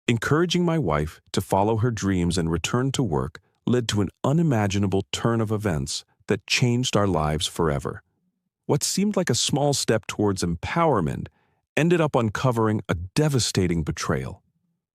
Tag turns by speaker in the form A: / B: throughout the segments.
A: Encouraging my wife to follow her dreams and return to work led to an unimaginable turn of events that changed our lives forever. What seemed like a small step towards empowerment ended up uncovering a devastating betrayal,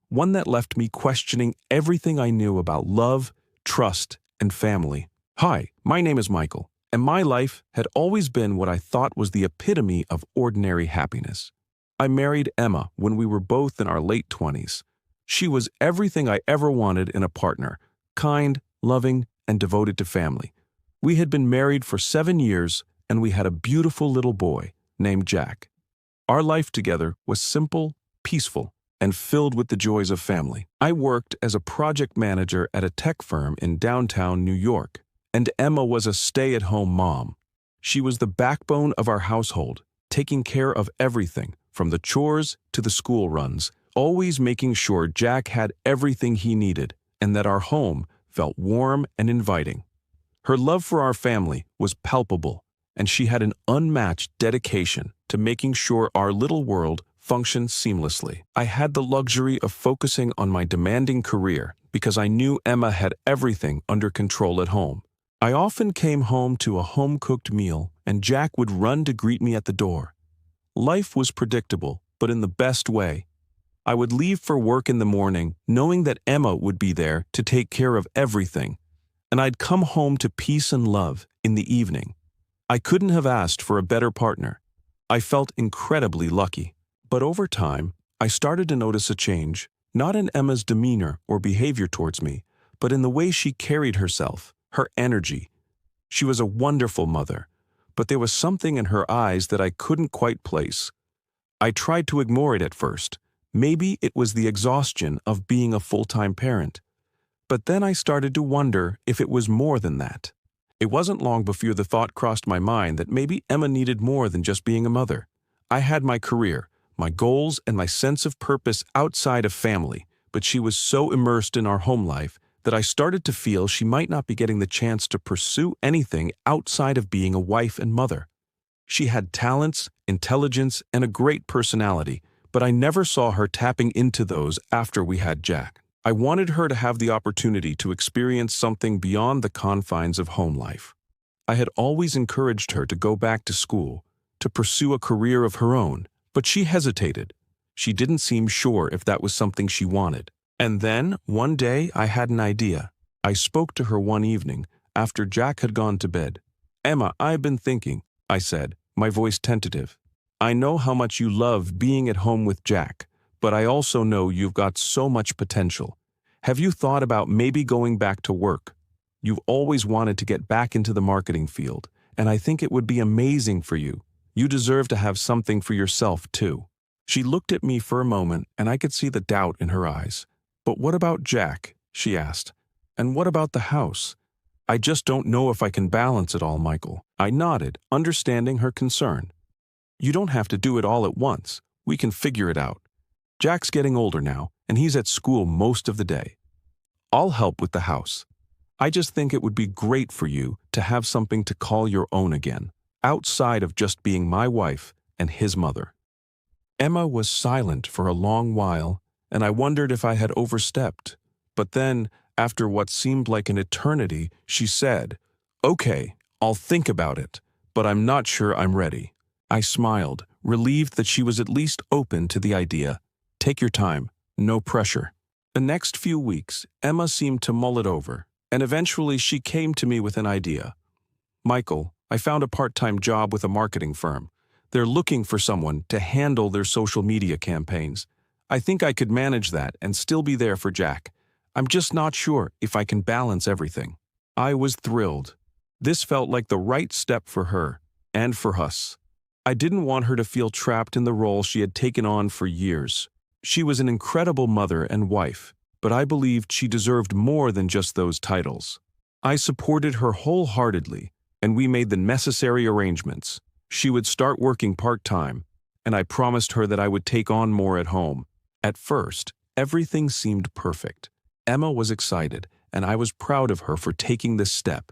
A: one that left me questioning everything I knew about love, trust, and family. Hi, my name is Michael, and my life had always been what I thought was the epitome of ordinary happiness. I married Emma when we were both in our late 20s. She was everything I ever wanted in a partner: kind, loving, and devoted to family. We had been married for 7 years, and we had a beautiful little boy named Jack. Our life together was simple, peaceful, and filled with the joys of family. I worked as a project manager at a tech firm in downtown New York, and Emma was a stay-at-home mom. She was the backbone of our household, taking care of everything, from the chores to the school runs, always making sure Jack had everything he needed and that our home felt warm and inviting. Her love for our family was palpable, and she had an unmatched dedication to making sure our little world functioned seamlessly. I had the luxury of focusing on my demanding career because I knew Emma had everything under control at home. I often came home to a home-cooked meal, and Jack would run to greet me at the door. Life was predictable, but in the best way. I would leave for work in the morning, knowing that Emma would be there to take care of everything, and I'd come home to peace and love in the evening. I couldn't have asked for a better partner. I felt incredibly lucky. But over time, I started to notice a change, not in Emma's demeanor or behavior towards me, but in the way she carried herself, her energy. She was a wonderful mother, but there was something in her eyes that I couldn't quite place. I tried to ignore it at first. Maybe it was the exhaustion of being a full-time parent. But then I started to wonder if it was more than that. It wasn't long before the thought crossed my mind that maybe Emma needed more than just being a mother. I had my career, my goals, and my sense of purpose outside of family, but she was so immersed in our home life that I started to feel she might not be getting the chance to pursue anything outside of being a wife and mother. She had talents, intelligence, and a great personality, but I never saw her tapping into those after we had Jack. I wanted her to have the opportunity to experience something beyond the confines of home life. I had always encouraged her to go back to school, to pursue a career of her own, but she hesitated. She didn't seem sure if that was something she wanted. And then, one day, I had an idea. I spoke to her one evening, after Jack had gone to bed. "Emma, I've been thinking," I said, my voice tentative. "I know how much you love being at home with Jack, but I also know you've got so much potential. Have you thought about maybe going back to work? You've always wanted to get back into the marketing field, and I think it would be amazing for you. You deserve to have something for yourself, too." She looked at me for a moment, and I could see the doubt in her eyes. "But what about Jack?" she asked. "And what about the house? I just don't know if I can balance it all, Michael." I nodded, understanding her concern. "You don't have to do it all at once. We can figure it out. Jack's getting older now, and he's at school most of the day. I'll help with the house. I just think it would be great for you to have something to call your own again, outside of just being my wife and his mother." Emma was silent for a long while, and I wondered if I had overstepped. But then, after what seemed like an eternity, she said, "Okay, I'll think about it, but I'm not sure I'm ready." I smiled, relieved that she was at least open to the idea. "Take your time, no pressure." The next few weeks, Emma seemed to mull it over, and eventually she came to me with an idea. "Michael, I found a part-time job with a marketing firm. They're looking for someone to handle their social media campaigns. I think I could manage that and still be there for Jack. I'm just not sure if I can balance everything." I was thrilled. This felt like the right step for her and for us. I didn't want her to feel trapped in the role she had taken on for years. She was an incredible mother and wife, but I believed she deserved more than just those titles. I supported her wholeheartedly, and we made the necessary arrangements. She would start working part-time, and I promised her that I would take on more at home. At first, everything seemed perfect. Emma was excited, and I was proud of her for taking this step.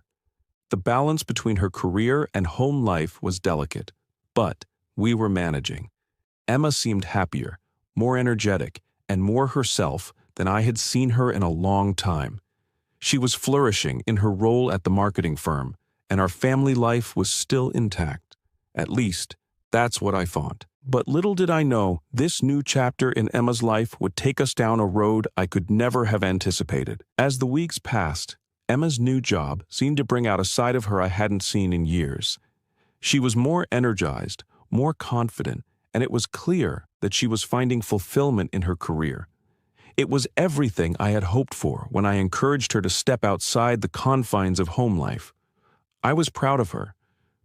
A: The balance between her career and home life was delicate, but we were managing. Emma seemed happier, more energetic, and more herself than I had seen her in a long time. She was flourishing in her role at the marketing firm, and our family life was still intact. At least, that's what I thought. But little did I know, this new chapter in Emma's life would take us down a road I could never have anticipated. As the weeks passed, Emma's new job seemed to bring out a side of her I hadn't seen in years. She was more energized, more confident, and it was clear that she was finding fulfillment in her career. It was everything I had hoped for when I encouraged her to step outside the confines of home life. I was proud of her,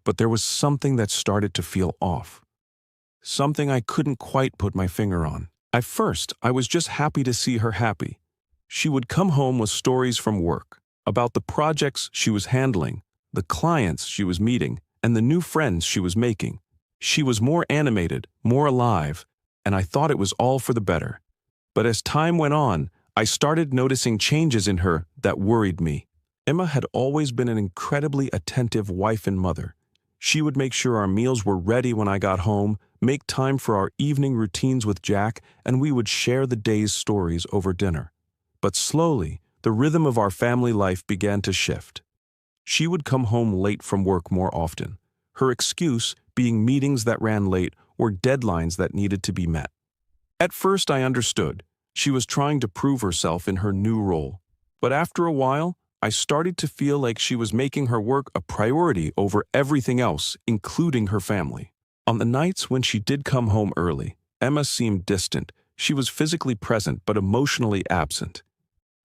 A: but there was something that started to feel off. Something I couldn't quite put my finger on. At first, I was just happy to see her happy. She would come home with stories from work, about the projects she was handling, the clients she was meeting, and the new friends she was making. She was more animated, more alive, and I thought it was all for the better. But as time went on, I started noticing changes in her that worried me. Emma had always been an incredibly attentive wife and mother. She would make sure our meals were ready when I got home, make time for our evening routines with Jack, and we would share the day's stories over dinner. But slowly, the rhythm of our family life began to shift. She would come home late from work more often, her excuse being meetings that ran late or deadlines that needed to be met. At first I understood. She was trying to prove herself in her new role. But after a while, I started to feel like she was making her work a priority over everything else, including her family. On the nights when she did come home early, Emma seemed distant. She was physically present but emotionally absent.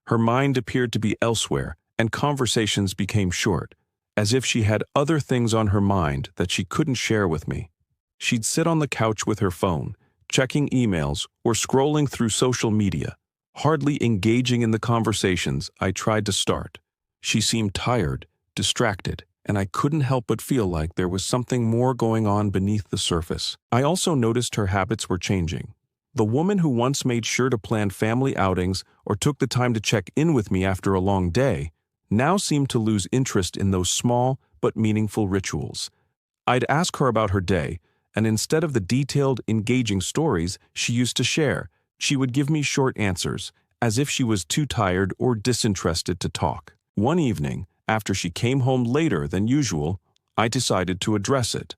A: Her mind appeared to be elsewhere, and conversations became short, as if she had other things on her mind that she couldn't share with me. She'd sit on the couch with her phone, checking emails or scrolling through social media, hardly engaging in the conversations I tried to start. She seemed tired, distracted, and I couldn't help but feel like there was something more going on beneath the surface. I also noticed her habits were changing. The woman who once made sure to plan family outings or took the time to check in with me after a long day now seemed to lose interest in those small but meaningful rituals. I'd ask her about her day, and instead of the detailed, engaging stories she used to share, she would give me short answers, as if she was too tired or disinterested to talk. One evening, after she came home later than usual, I decided to address it.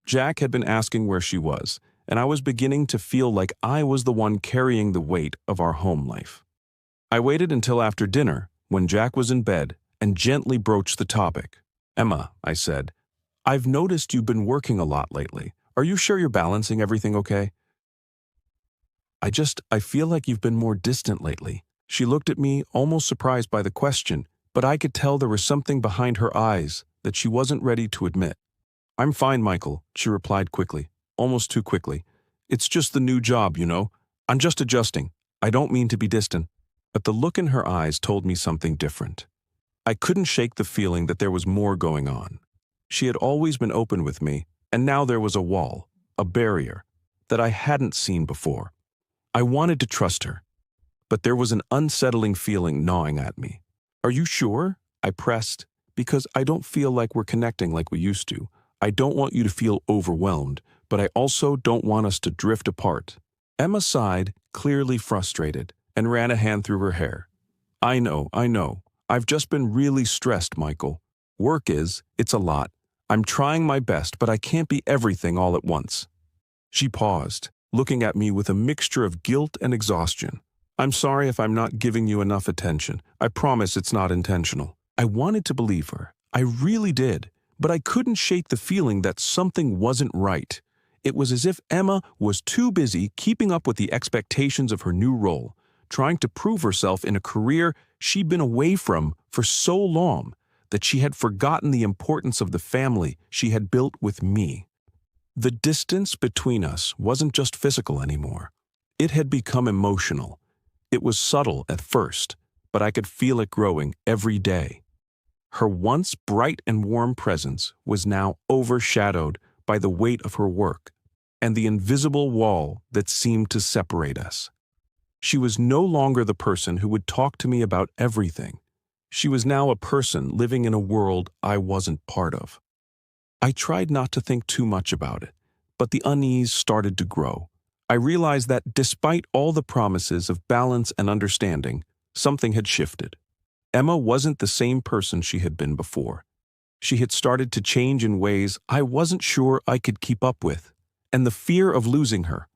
A: Jack had been asking where she was, and I was beginning to feel like I was the one carrying the weight of our home life. I waited until after dinner, when Jack was in bed, and gently broached the topic. "Emma," I said, "I've noticed you've been working a lot lately. Are you sure you're balancing everything okay?" I feel like you've been more distant lately." She looked at me, almost surprised by the question, but I could tell there was something behind her eyes that she wasn't ready to admit. "I'm fine, Michael," she replied quickly, almost too quickly. "It's just the new job, you know. I'm just adjusting. I don't mean to be distant." But the look in her eyes told me something different. I couldn't shake the feeling that there was more going on. She had always been open with me, and now there was a wall, a barrier, that I hadn't seen before. I wanted to trust her, but there was an unsettling feeling gnawing at me. "Are you sure?" I pressed, "because I don't feel like we're connecting like we used to. I don't want you to feel overwhelmed, but I also don't want us to drift apart." Emma sighed, clearly frustrated, and ran a hand through her hair. I know. I've just been really stressed, Michael. It's a lot. I'm trying my best, but I can't be everything all at once." She paused, looking at me with a mixture of guilt and exhaustion. "I'm sorry if I'm not giving you enough attention. I promise it's not intentional." I wanted to believe her. I really did, but I couldn't shake the feeling that something wasn't right. It was as if Emma was too busy keeping up with the expectations of her new role, trying to prove herself in a career she'd been away from for so long that she had forgotten the importance of the family she had built with me. The distance between us wasn't just physical anymore. It had become emotional. It was subtle at first, but I could feel it growing every day. Her once bright and warm presence was now overshadowed by the weight of her work and the invisible wall that seemed to separate us. She was no longer the person who would talk to me about everything. She was now a person living in a world I wasn't part of. I tried not to think too much about it, but the unease started to grow. I realized that despite all the promises of balance and understanding, something had shifted. Emma wasn't the same person she had been before. She had started to change in ways I wasn't sure I could keep up with, and the fear of losing her,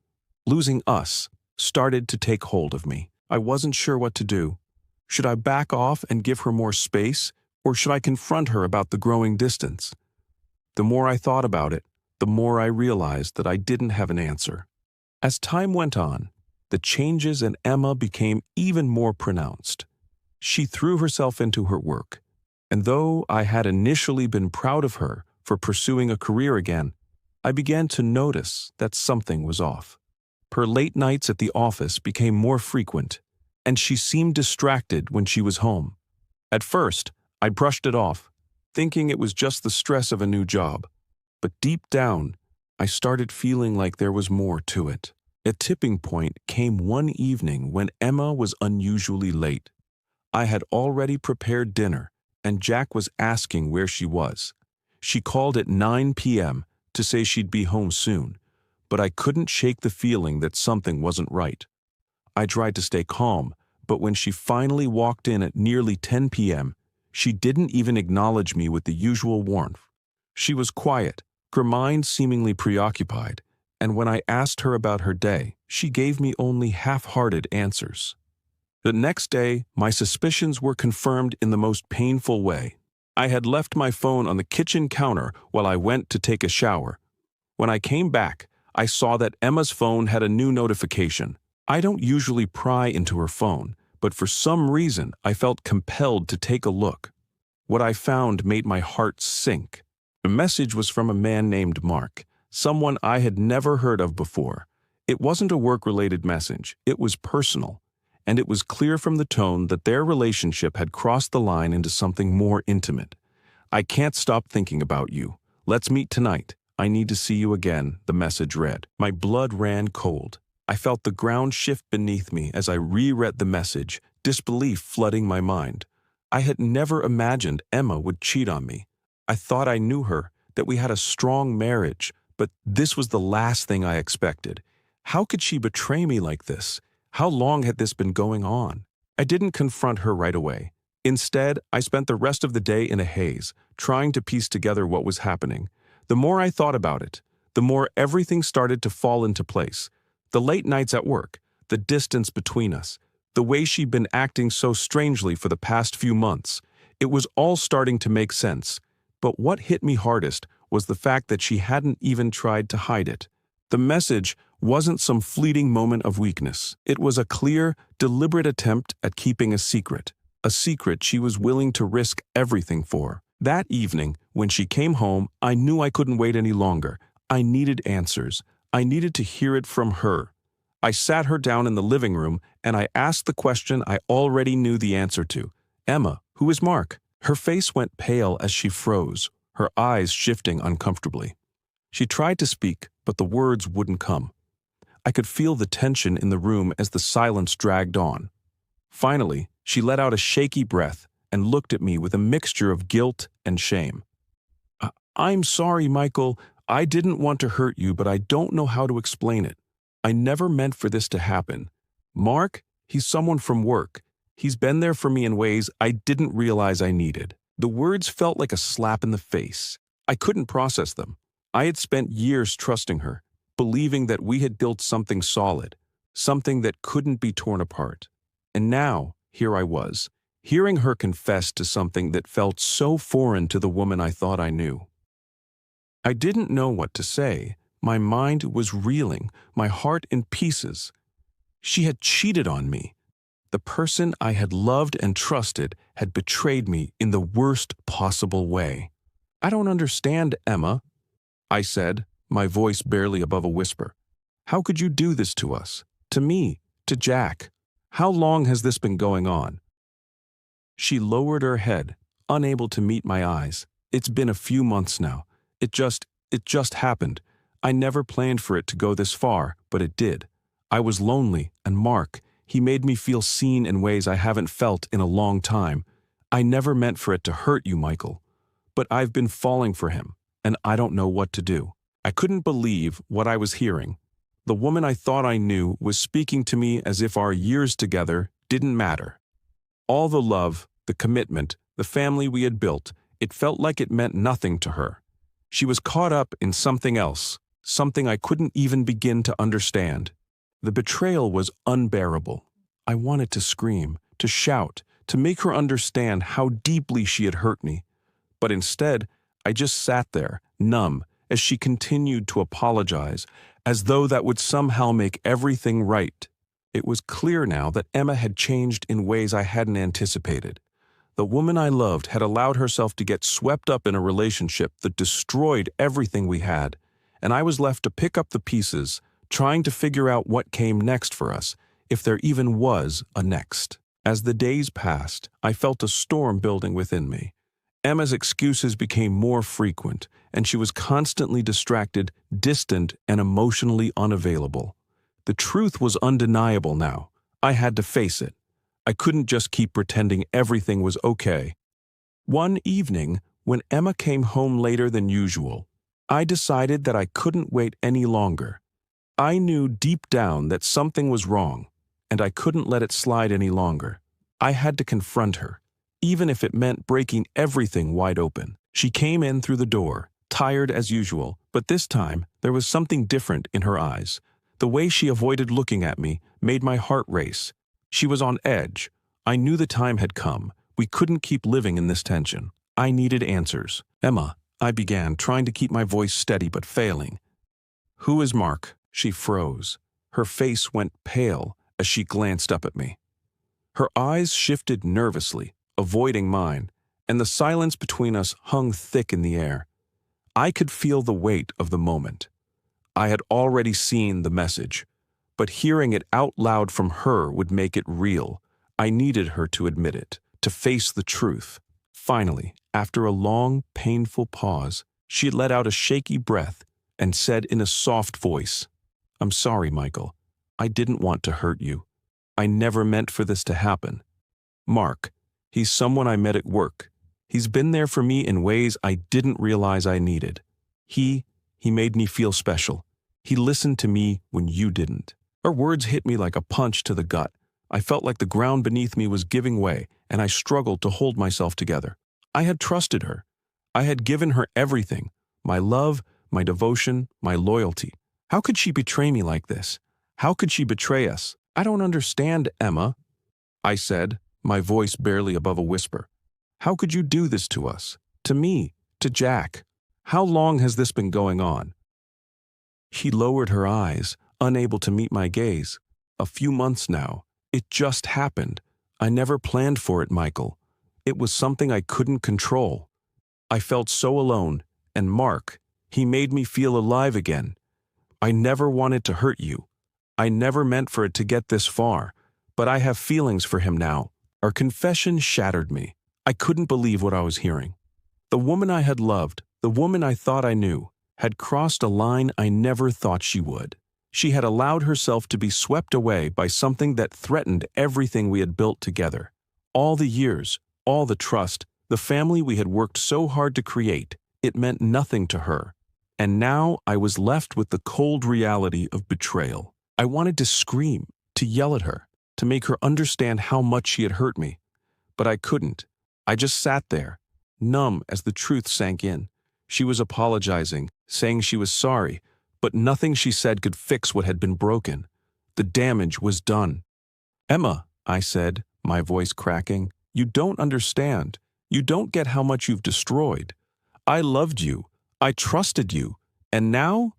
A: losing us, started to take hold of me. I wasn't sure what to do. Should I back off and give her more space, or should I confront her about the growing distance? The more I thought about it, the more I realized that I didn't have an answer. As time went on, the changes in Emma became even more pronounced. She threw herself into her work, and though I had initially been proud of her for pursuing a career again, I began to notice that something was off. Her late nights at the office became more frequent, and she seemed distracted when she was home. At first, I brushed it off, thinking it was just the stress of a new job. But deep down, I started feeling like there was more to it. A tipping point came one evening when Emma was unusually late. I had already prepared dinner, and Jack was asking where she was. She called at 9 p.m. to say she'd be home soon, but I couldn't shake the feeling that something wasn't right. I tried to stay calm, but when she finally walked in at nearly 10 p.m., she didn't even acknowledge me with the usual warmth. She was quiet, her mind seemingly preoccupied, and when I asked her about her day, she gave me only half-hearted answers. The next day, my suspicions were confirmed in the most painful way. I had left my phone on the kitchen counter while I went to take a shower. When I came back, I saw that Emma's phone had a new notification. I don't usually pry into her phone, but for some reason I felt compelled to take a look. What I found made my heart sink. The message was from a man named Mark, someone I had never heard of before. It wasn't a work-related message, it was personal, and it was clear from the tone that their relationship had crossed the line into something more intimate. "I can't stop thinking about you. Let's meet tonight. I need to see you again," the message read. My blood ran cold. I felt the ground shift beneath me as I reread the message, disbelief flooding my mind. I had never imagined Emma would cheat on me. I thought I knew her, that we had a strong marriage, but this was the last thing I expected. How could she betray me like this? How long had this been going on? I didn't confront her right away. Instead, I spent the rest of the day in a haze, trying to piece together what was happening. The more I thought about it, the more everything started to fall into place. The late nights at work, the distance between us, the way she'd been acting so strangely for the past few months. It was all starting to make sense. But what hit me hardest was the fact that she hadn't even tried to hide it. The message wasn't some fleeting moment of weakness. It was a clear, deliberate attempt at keeping a secret she was willing to risk everything for. That evening, when she came home, I knew I couldn't wait any longer. I needed answers. I needed to hear it from her. I sat her down in the living room and I asked the question I already knew the answer to. "Emma, who is Mark?" Her face went pale as she froze, her eyes shifting uncomfortably. She tried to speak, but the words wouldn't come. I could feel the tension in the room as the silence dragged on. Finally, she let out a shaky breath and looked at me with a mixture of guilt and shame. "I'm sorry, Michael. I didn't want to hurt you, but I don't know how to explain it. I never meant for this to happen. Mark, he's someone from work. He's been there for me in ways I didn't realize I needed." The words felt like a slap in the face. I couldn't process them. I had spent years trusting her, believing that we had built something solid, something that couldn't be torn apart. And now, here I was, hearing her confess to something that felt so foreign to the woman I thought I knew. I didn't know what to say. My mind was reeling, my heart in pieces. She had cheated on me. The person I had loved and trusted had betrayed me in the worst possible way. "I don't understand, Emma," I said, my voice barely above a whisper. "How could you do this to us? To me, to Jack? How long has this been going on?" She lowered her head, unable to meet my eyes. "It's been a few months now. It just happened. I never planned for it to go this far, but it did. I was lonely, and Mark, he made me feel seen in ways I haven't felt in a long time. I never meant for it to hurt you, Michael. But I've been falling for him, and I don't know what to do." I couldn't believe what I was hearing. The woman I thought I knew was speaking to me as if our years together didn't matter. All the love, the commitment, the family we had built, it felt like it meant nothing to her. She was caught up in something else, something I couldn't even begin to understand. The betrayal was unbearable. I wanted to scream, to shout, to make her understand how deeply she had hurt me. But instead, I just sat there, numb, as she continued to apologize, as though that would somehow make everything right. It was clear now that Emma had changed in ways I hadn't anticipated. The woman I loved had allowed herself to get swept up in a relationship that destroyed everything we had, and I was left to pick up the pieces, trying to figure out what came next for us, if there even was a next. As the days passed, I felt a storm building within me. Emma's excuses became more frequent, and she was constantly distracted, distant, and emotionally unavailable. The truth was undeniable now. I had to face it. I couldn't just keep pretending everything was okay. One evening, when Emma came home later than usual, I decided that I couldn't wait any longer. I knew deep down that something was wrong, and I couldn't let it slide any longer. I had to confront her, even if it meant breaking everything wide open. She came in through the door, tired as usual, but this time there was something different in her eyes. The way she avoided looking at me made my heart race. She was on edge. I knew the time had come. We couldn't keep living in this tension. I needed answers. "Emma," I began, trying to keep my voice steady but failing. "Who is Mark?" She froze. Her face went pale as she glanced up at me. Her eyes shifted nervously, avoiding mine, and the silence between us hung thick in the air. I could feel the weight of the moment. I had already seen the message, but hearing it out loud from her would make it real. I needed her to admit it, to face the truth. Finally, after a long, painful pause, she let out a shaky breath and said in a soft voice, "I'm sorry, Michael. I didn't want to hurt you. I never meant for this to happen. Mark, he's someone I met at work. He's been there for me in ways I didn't realize I needed. He made me feel special. He listened to me when you didn't." Her words hit me like a punch to the gut. I felt like the ground beneath me was giving way, and I struggled to hold myself together. I had trusted her. I had given her everything, my love, my devotion, my loyalty. How could she betray me like this? How could she betray us? "I don't understand, Emma," I said, my voice barely above a whisper. "How could you do this to us? To me? To Jack? How long has this been going on?" She lowered her eyes, unable to meet my gaze. "A few months now. It just happened. I never planned for it, Michael. It was something I couldn't control. I felt so alone, and Mark, he made me feel alive again. I never wanted to hurt you. I never meant for it to get this far, but I have feelings for him now." Our confession shattered me. I couldn't believe what I was hearing. The woman I had loved, the woman I thought I knew, had crossed a line I never thought she would. She had allowed herself to be swept away by something that threatened everything we had built together. All the years, all the trust, the family we had worked so hard to create, it meant nothing to her. And now I was left with the cold reality of betrayal. I wanted to scream, to yell at her, to make her understand how much she had hurt me. But I couldn't. I just sat there, numb as the truth sank in. She was apologizing, saying she was sorry, but nothing she said could fix what had been broken. The damage was done. "Emma," I said, my voice cracking, "you don't understand. You don't get how much you've destroyed. I loved you. I trusted you. And now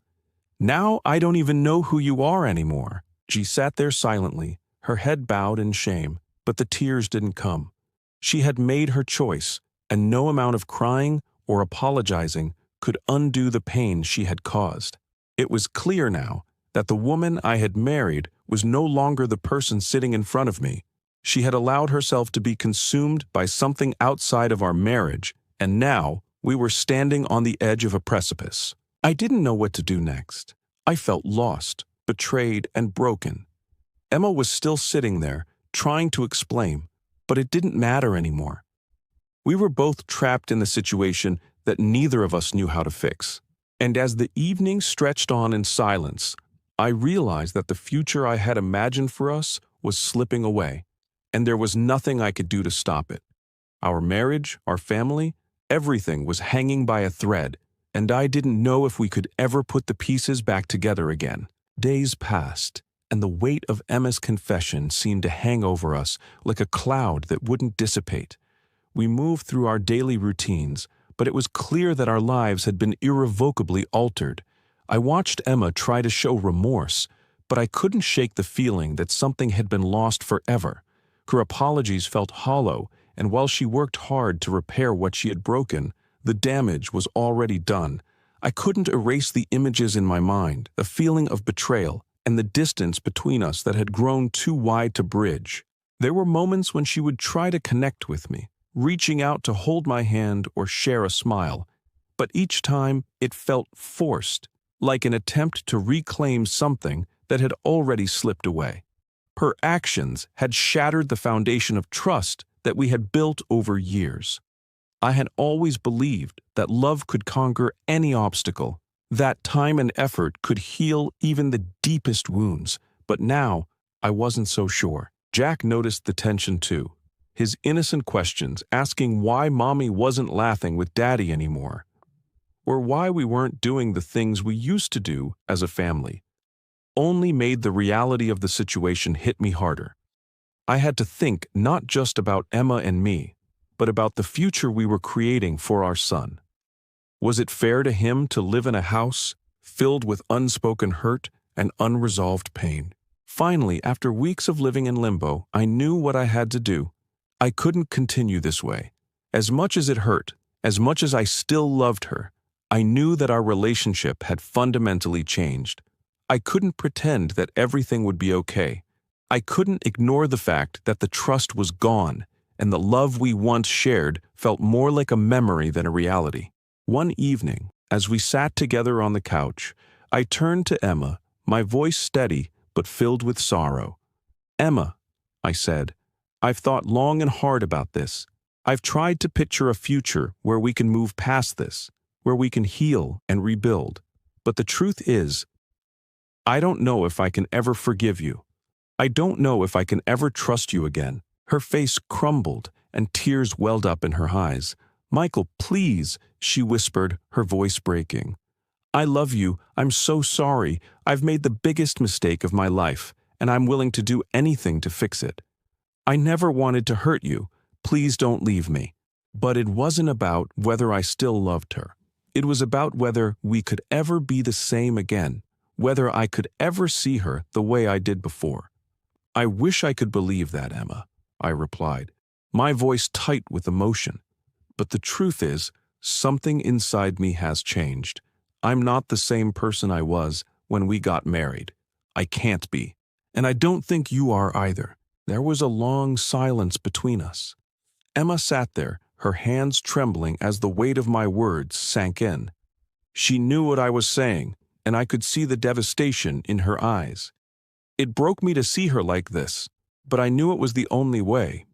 A: I don't even know who you are anymore." She sat there silently, her head bowed in shame, but the tears didn't come. She had made her choice, and no amount of crying or apologizing could undo the pain she had caused. It was clear now that the woman I had married was no longer the person sitting in front of me. She had allowed herself to be consumed by something outside of our marriage, and now we were standing on the edge of a precipice. I didn't know what to do next. I felt lost, betrayed, and broken. Emma was still sitting there, trying to explain, but it didn't matter anymore. We were both trapped in the situation that neither of us knew how to fix. And as the evening stretched on in silence, I realized that the future I had imagined for us was slipping away, and there was nothing I could do to stop it. Our marriage, our family, everything was hanging by a thread, and I didn't know if we could ever put the pieces back together again. Days passed, and the weight of Emma's confession seemed to hang over us like a cloud that wouldn't dissipate. We moved through our daily routines, but it was clear that our lives had been irrevocably altered. I watched Emma try to show remorse, but I couldn't shake the feeling that something had been lost forever. Her apologies felt hollow, and while she worked hard to repair what she had broken, the damage was already done. I couldn't erase the images in my mind, the feeling of betrayal, and the distance between us that had grown too wide to bridge. There were moments when she would try to connect with me, reaching out to hold my hand or share a smile, but each time it felt forced, like an attempt to reclaim something that had already slipped away. Her actions had shattered the foundation of trust that we had built over years. I had always believed that love could conquer any obstacle, that time and effort could heal even the deepest wounds, but now I wasn't so sure. Jack noticed the tension too, his innocent questions asking why Mommy wasn't laughing with Daddy anymore, or why we weren't doing the things we used to do as a family, only made the reality of the situation hit me harder. I had to think not just about Emma and me, but about the future we were creating for our son. Was it fair to him to live in a house filled with unspoken hurt and unresolved pain? Finally, after weeks of living in limbo, I knew what I had to do. I couldn't continue this way. As much as it hurt, as much as I still loved her, I knew that our relationship had fundamentally changed. I couldn't pretend that everything would be okay. I couldn't ignore the fact that the trust was gone, and the love we once shared felt more like a memory than a reality. One evening, as we sat together on the couch, I turned to Emma, my voice steady but filled with sorrow. "Emma," I said, "I've thought long and hard about this. I've tried to picture a future where we can move past this, where we can heal and rebuild. But the truth is, I don't know if I can ever forgive you. I don't know if I can ever trust you again." Her face crumbled and tears welled up in her eyes. "Michael, please," she whispered, her voice breaking. "I love you. I'm so sorry. I've made the biggest mistake of my life, and I'm willing to do anything to fix it. I never wanted to hurt you. Please don't leave me." But it wasn't about whether I still loved her. It was about whether we could ever be the same again, whether I could ever see her the way I did before. "I wish I could believe that, Emma," I replied, my voice tight with emotion. "But the truth is, something inside me has changed. I'm not the same person I was when we got married. I can't be. And I don't think you are either." There was a long silence between us. Emma sat there, her hands trembling as the weight of my words sank in. She knew what I was saying, and I could see the devastation in her eyes. It broke me to see her like this, but I knew it was the only way.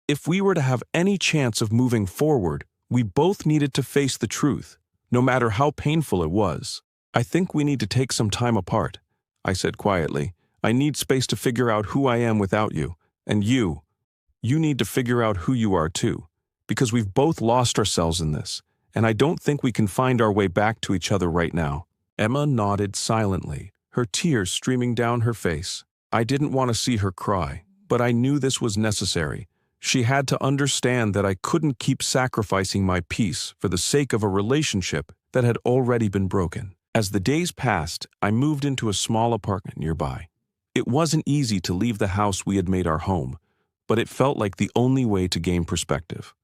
A: If we were to have any chance of moving forward, we both needed to face the truth, no matter how painful it was. "I think we need to take some time apart," I said quietly. "I need space to figure out who I am without you, and you need to figure out who you are too, because we've both lost ourselves in this, and I don't think we can find our way back to each other right now." Emma nodded silently, her tears streaming down her face. I didn't want to see her cry, but I knew this was necessary. She had to understand that I couldn't keep sacrificing my peace for the sake of a relationship that had already been broken. As the days passed, I moved into a small apartment nearby. It wasn't easy to leave the house we had made our home, but it felt like the only way to gain perspective.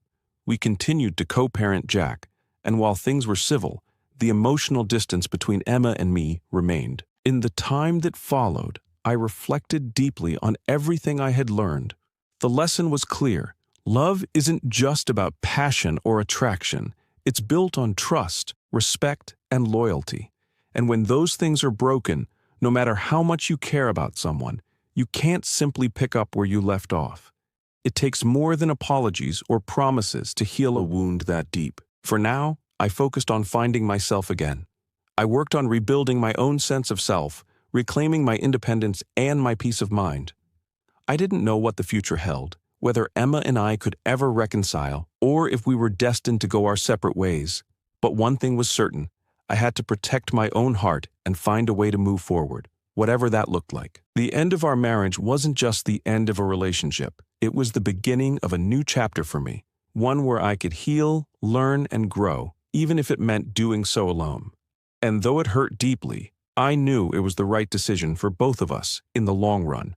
A: We continued to co-parent Jack, and while things were civil, the emotional distance between Emma and me remained. In the time that followed, I reflected deeply on everything I had learned. The lesson was clear. Love isn't just about passion or attraction. It's built on trust, respect, and loyalty. And when those things are broken, no matter how much you care about someone, you can't simply pick up where you left off. It takes more than apologies or promises to heal a wound that deep. For now, I focused on finding myself again. I worked on rebuilding my own sense of self, reclaiming my independence and my peace of mind. I didn't know what the future held, whether Emma and I could ever reconcile, or if we were destined to go our separate ways. But one thing was certain: I had to protect my own heart and find a way to move forward, whatever that looked like. The end of our marriage wasn't just the end of a relationship. It was the beginning of a new chapter for me, one where I could heal, learn, and grow, even if it meant doing so alone. And though it hurt deeply, I knew it was the right decision for both of us in the long run.